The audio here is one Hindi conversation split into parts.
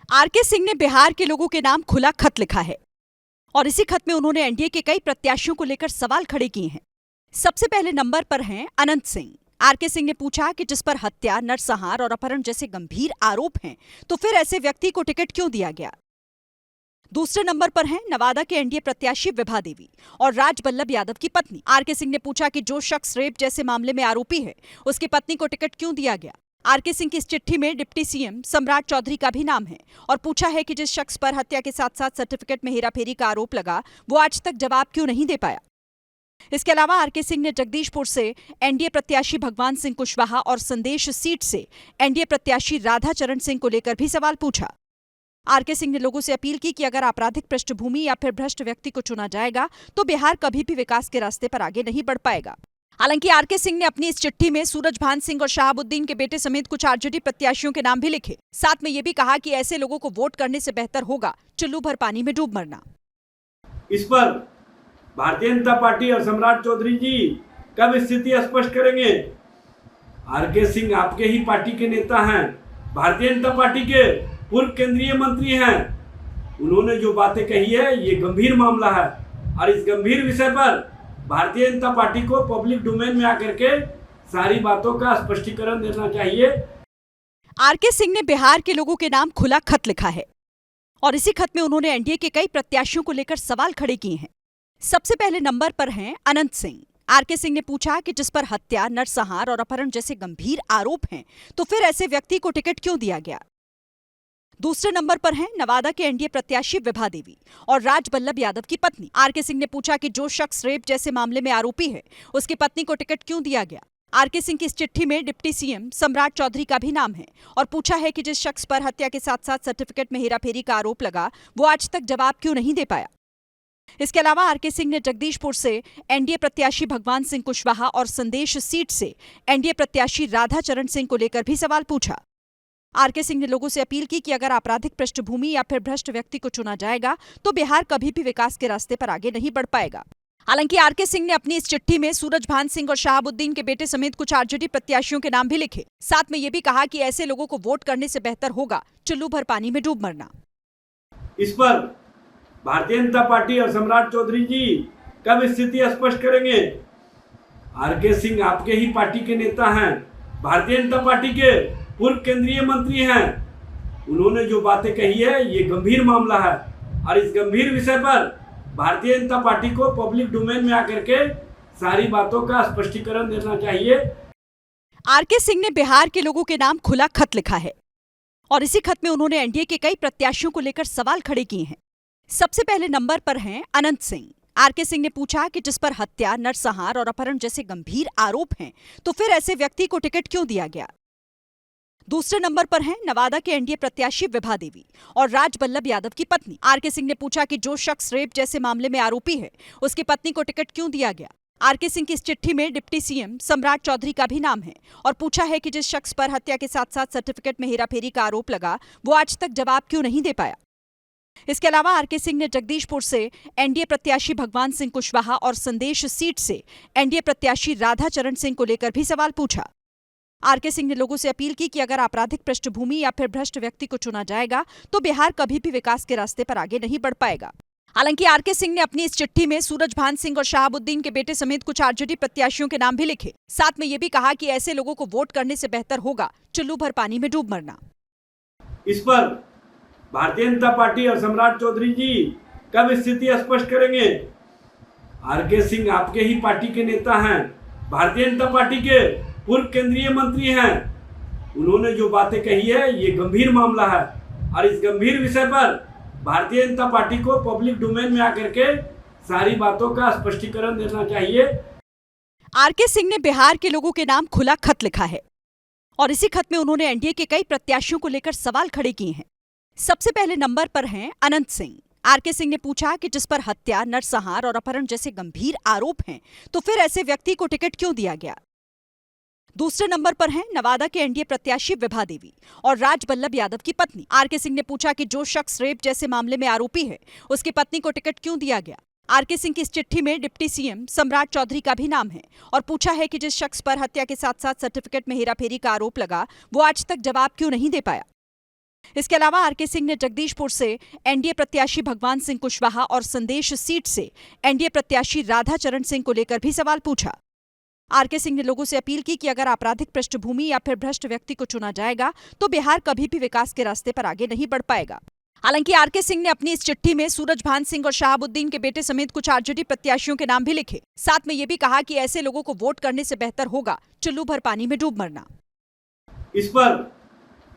आरके सिंह ने बिहार के लोगों के नाम खुला खत लिखा है और इसी खत में उन्होंने एनडीए के कई प्रत्याशियों को लेकर सवाल खड़े किए हैं। सबसे पहले नंबर पर हैं अनंत सिंह। आरके सिंह ने पूछा कि जिस पर हत्या, नरसंहार और अपहरण जैसे गंभीर आरोप हैं, तो फिर ऐसे व्यक्ति को टिकट क्यों दिया गया। दूसरे नंबर पर हैं नवादा के एनडीए प्रत्याशी विभा देवी और राजबल्लभ यादव की पत्नी। आरके सिंह ने पूछा कि जो शख्स रेप जैसे मामले में आरोपी है, उसकी पत्नी को टिकट क्यों दिया गया। आरके सिंह की इस चिट्ठी में डिप्टी सीएम सम्राट चौधरी का भी नाम है और पूछा है कि जिस शख्स पर हत्या के साथ साथ सर्टिफिकेट में हेराफेरी का आरोप लगा, वो आज तक जवाब क्यों नहीं दे पाया। इसके अलावा आरके सिंह ने जगदीशपुर से एनडीए प्रत्याशी भगवान सिंह कुशवाहा और संदेश सीट से एनडीए प्रत्याशी राधा चरण सिंह को लेकर भी सवाल पूछा। आरके सिंह ने लोगों से अपील की कि अगर आपराधिक पृष्ठभूमि या फिर भ्रष्ट व्यक्ति को चुना जाएगा तो बिहार कभी भी विकास के रास्ते पर आगे नहीं बढ़ पाएगा। हालांकि आरके सिंह ने अपनी इस चिट्ठी में सूरजभान सिंह और शहाबुद्दीन के बेटे समेत कुछ आरजेडी प्रत्याशियों के नाम भी लिखे। साथ में यह भी कहा कि ऐसे लोगों को वोट करने से बेहतर होगा चुल्लू भर पानी में डूब मरना। इस पर भारतीय जनता पार्टी और सम्राट चौधरी जी कब स्थिति स्पष्ट करेंगे। आरके सिंह आपके ही पार्टी के नेता हैं, भारतीय जनता पार्टी के पूर्व केंद्रीय मंत्री हैं। उन्होंने जो बातें कही है ये गंभीर मामला है और इस गंभीर विषय पर भारतीय जनता पार्टी को पब्लिक डोमेन में आकर के सारी बातों का स्पष्टीकरण देना चाहिए। आरके सिंह ने बिहार के लोगों के नाम खुला खत लिखा है और इसी खत में उन्होंने एनडीए के कई प्रत्याशियों को लेकर सवाल खड़े किए हैं। सबसे पहले नंबर पर हैं अनंत सिंह। आरके सिंह ने पूछा कि जिस पर हत्या, नरसंहार और अपहरण जैसे गंभीर आरोप हैं, तो फिर ऐसे व्यक्ति को टिकट क्यों दिया गया। दूसरे नंबर पर हैं नवादा के एनडीए प्रत्याशी विभा देवी और राजबल्लभ यादव की पत्नी। आरके सिंह ने पूछा कि जो शख्स रेप जैसे मामले में आरोपी है, उसकी पत्नी को टिकट क्यों दिया गया। आरके सिंह की इस चिट्ठी में डिप्टी सीएम सम्राट चौधरी का भी नाम है और पूछा है कि जिस शख्स पर हत्या के साथ साथ सर्टिफिकेट में हेराफेरी का आरोप लगा, वो आज तक जवाब क्यों नहीं दे पाया। इसके अलावा आरके सिंह ने जगदीशपुर से एनडीए प्रत्याशी भगवान सिंह कुशवाहा और संदेश सीट से एनडीए प्रत्याशी राधा चरण सिंह को लेकर भी सवाल पूछा। आरके सिंह ने लोगों से अपील की कि अगर आपराधिक पृष्ठभूमि या फिर भ्रष्ट व्यक्ति को चुना जाएगा तो बिहार कभी भी विकास के रास्ते पर आगे नहीं बढ़ पाएगा। हालांकि आरके सिंह ने अपनी इस चिट्ठी में सूरजभान सिंह और शहाबुद्दीन के बेटे समेत कुछ आरजेडी प्रत्याशियों के नाम भी लिखे। साथ में यह भी कहा कि ऐसे लोगों को वोट करने से बेहतर होगा चुल्लू भर पानी में डूब मरना। इस पर भारतीय जनता पार्टी और सम्राट चौधरी जी कब स्थिति स्पष्ट करेंगे। आरके सिंह आपके ही पार्टी के नेता हैं, भारतीय जनता पार्टी के पूर्व केंद्रीय मंत्री हैं। उन्होंने जो बातें कही है ये गंभीर मामला है और इस गंभीर विषय पर भारतीय जनता पार्टी को पब्लिक डोमेन में आकर के सारी बातों का स्पष्टीकरण देना चाहिए। आरके सिंह ने बिहार के लोगों के नाम खुला खत लिखा है और इसी खत में उन्होंने एनडीए के कई प्रत्याशियों को लेकर सवाल खड़े किए हैं। सबसे पहले नंबर पर हैं अनंत सिंह। आरके सिंह ने पूछा कि जिस पर हत्या, नरसंहार और अपहरण जैसे गंभीर आरोप हैं, तो फिर ऐसे व्यक्ति को टिकट क्यों दिया गया। दूसरे नंबर पर हैं नवादा के एनडीए प्रत्याशी विभा देवी और राजबल्लभ यादव की पत्नी। आरके सिंह ने पूछा कि जो शख्स रेप जैसे मामले में आरोपी है, उसकी पत्नी को टिकट क्यों दिया गया। आरके सिंह की इस चिट्ठी में डिप्टी सीएम सम्राट चौधरी का भी नाम है और पूछा है कि जिस शख्स पर हत्या के साथ साथ सर्टिफिकेट में हेराफेरी का आरोप लगा, वो आज तक जवाब क्यों नहीं दे पाया। इसके अलावा आरके सिंह ने जगदीशपुर से एनडीए प्रत्याशी भगवान सिंह कुशवाहा और संदेश सीट से एनडीए प्रत्याशी राधा चरण सिंह को लेकर भी सवाल पूछा। आरके सिंह ने लोगों से अपील की कि अगर आपराधिक पृष्ठभूमि या फिर भ्रष्ट व्यक्ति को चुना जाएगा तो बिहार कभी भी विकास के रास्ते पर आगे नहीं बढ़ पाएगा। हालांकि आरके सिंह ने अपनी इस चिट्ठी में सूरजभान सिंह और शहाबुद्दीन के बेटे समेत कुछ आरजेडी प्रत्याशियों के नाम भी लिखे। साथ में यह भी कहा कि ऐसे लोगों को वोट करने से बेहतर होगा चुल्लू भर पानी में डूब मरना। इस पर भारतीय जनता पार्टी और सम्राट चौधरी जी कब स्थिति स्पष्ट करेंगे। आरके सिंह आपके ही पार्टी के नेता हैं, भारतीय जनता पार्टी के पूर्व केंद्रीय मंत्री हैं। उन्होंने जो बातें कही है ये गंभीर मामला है और इस गंभीर विषय पर भारतीय जनता पार्टी को पब्लिक डोमेन में आकर के सारी बातों का स्पष्टीकरण देना चाहिए। आरके सिंह ने बिहार के लोगों के नाम खुला खत लिखा है और इसी खत में उन्होंने एनडीए के कई प्रत्याशियों को लेकर सवाल खड़े किए हैं। सबसे पहले नंबर पर हैं अनंत सिंह। आरके सिंह ने पूछा कि जिस पर हत्या, नरसंहार और अपहरण जैसे गंभीर आरोप हैं, तो फिर ऐसे व्यक्ति को टिकट क्यों दिया गया। दूसरे नंबर पर हैं नवादा के एनडीए प्रत्याशी विभा देवी और राजबल्लभ यादव की पत्नी। आरके सिंह ने पूछा कि जो शख्स रेप जैसे मामले में आरोपी है, उसकी पत्नी को टिकट क्यों दिया गया। आरके सिंह की इस चिट्ठी में डिप्टी सीएम सम्राट चौधरी का भी नाम है और पूछा है कि जिस शख्स पर हत्या के साथ साथ सर्टिफिकेट में हेराफेरी का आरोप लगा, वो आज तक जवाब क्यों नहीं दे पाया। इसके अलावा आरके सिंह ने जगदीशपुर से एनडीए प्रत्याशी भगवान सिंह कुशवाहा और संदेश सीट से एनडीए प्रत्याशी राधाचरण सिंह को लेकर भी सवाल पूछा। आरके सिंह ने लोगों से अपील की कि अगर आपराधिक पृष्ठभूमि या फिर भ्रष्ट व्यक्ति को चुना जाएगा तो बिहार कभी भी विकास के रास्ते पर आगे नहीं बढ़ पाएगा। हालांकि आरके सिंह ने अपनी इस चिट्ठी में सूरजभान सिंह और शहाबुद्दीन के बेटे समेत कुछ आरजेडी प्रत्याशियों के नाम भी लिखे। साथ में ये भी कहा कि ऐसे लोगों को वोट करने से बेहतर होगा चुल्लू भर पानी में डूब मरना। इस पर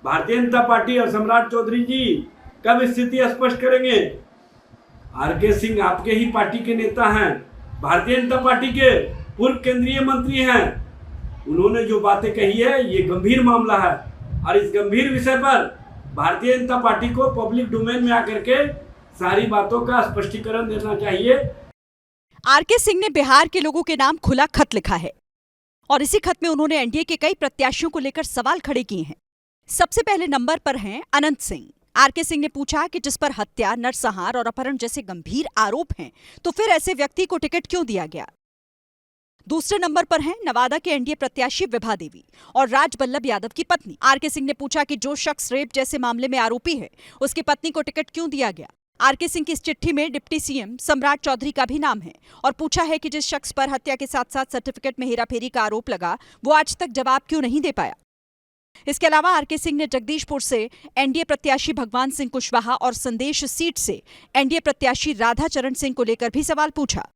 भारतीय जनता पार्टी और सम्राट चौधरी जी कब स्थिति स्पष्ट करेंगे? आरके सिंह आपके ही पार्टी के नेता हैं, भारतीय जनता पार्टी के पूर्व केंद्रीय मंत्री हैं। उन्होंने जो बातें कही है ये गंभीर मामला है और इस गंभीर विषय पर भारतीय जनता पार्टी को पब्लिक डोमेन में आकर के सारी बातों का स्पष्टीकरण देना चाहिए। आरके सिंह ने बिहार के लोगों के नाम खुला खत लिखा है और इसी खत में उन्होंने एनडीए के कई प्रत्याशियों को लेकर सवाल खड़े किए हैं। सबसे पहले नंबर पर हैं अनंत सिंह। आरके सिंह ने पूछा कि जिस पर हत्या, नरसंहार और अपहरण जैसे गंभीर आरोप हैं तो फिर ऐसे व्यक्ति को टिकट क्यों दिया गया। दूसरे नंबर पर हैं नवादा के एनडीए प्रत्याशी विभा देवी और राज बल्लभ यादव की पत्नी। आरके सिंह ने पूछा कि जो शख्स रेप जैसे मामले में आरोपी है उसकी पत्नी को टिकट क्यों दिया गया। आरके सिंह की इस चिट्ठी में डिप्टी सीएम सम्राट चौधरी का भी नाम है और पूछा है कि जिस शख्स पर हत्या के साथ साथ सर्टिफिकेट में हेराफेरी का आरोप लगा वो आज तक जवाब क्यों नहीं दे पाया। इसके अलावा आरके सिंह ने जगदीशपुर से एनडीए प्रत्याशी भगवान सिंह कुशवाहा और संदेश सीट से एनडीए प्रत्याशी राधाचरण सिंह को लेकर भी सवाल पूछा।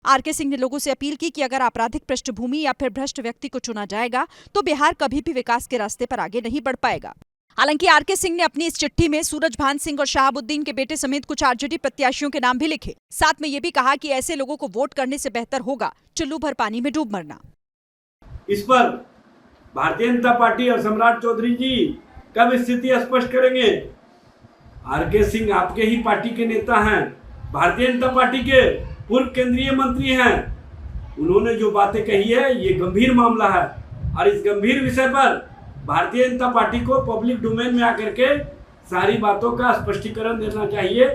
आरके सिंह ने लोगों से अपील की कि अगर आपराधिक पृष्ठभूमि या फिर भ्रष्ट व्यक्ति को चुना जाएगा तो बिहार कभी भी विकास के रास्ते पर आगे नहीं बढ़ पाएगा। हालांकि आरके सिंह ने अपनी इस चिट्ठी में सूरजभान सिंह और शहाबुद्दीन के बेटे समेत कुछ आरजेडी प्रत्याशियों के नाम भी लिखे। साथ में ये भी कहा कि ऐसे लोगों को वोट करने से बेहतर होगा चुल्लू भर पानी में डूब मरना। इस पर भारतीय जनता पार्टी और सम्राट चौधरी जी कब स्थिति स्पष्ट करेंगे? आरके सिंह आपके ही पार्टी के नेता हैं, भारतीय जनता पार्टी के पूर्व केंद्रीय मंत्री हैं। उन्होंने जो बातें कही है ये गंभीर मामला है और इस गंभीर विषय पर भारतीय जनता पार्टी को पब्लिक डोमेन में आकर के सारी बातों का स्पष्टीकरण देना चाहिए।